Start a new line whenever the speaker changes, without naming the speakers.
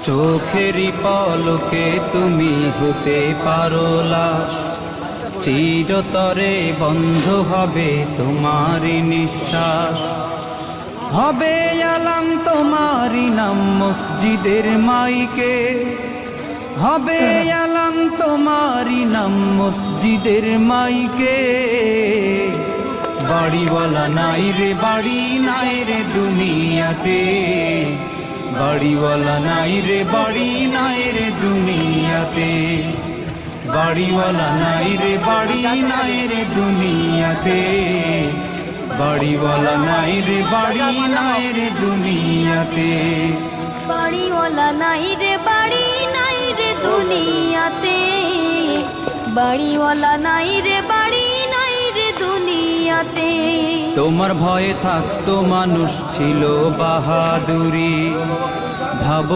চোখেরই পলকে তুমি হতে পারো লাশ, চিরতরে বন্ধ হবে তোমারই নিঃশ্বাস। হবে আলাম তোমারই নাম মসজিদের মাইকে, হবে আলাম তোমারই নাম মসজিদের মাইকে। বাড়িওয়ালা নাই রে বাড়ি নাই রে দুনিয়াতে, বাড়িওয়ালা নাই রে বাড়ি নাই রে দুনিয়াতে, বাড়িওয়ালা নাই রে বাড়ি নাই রে দুনিয়াতে, বাড়িওয়ালা নাই রে বাড়ি নাই রে দুনিয়াতে।
বাড়িওয়ালা নাই রে বাড়ি নাই রে দুনিয়াতে, বাড়িওয়ালা নাই রে বাড়ি নাই রে দুনিয়াতে।
তোমার ভয়ে থাকতো মানুষ ছিল বাহাদুরি, ভাব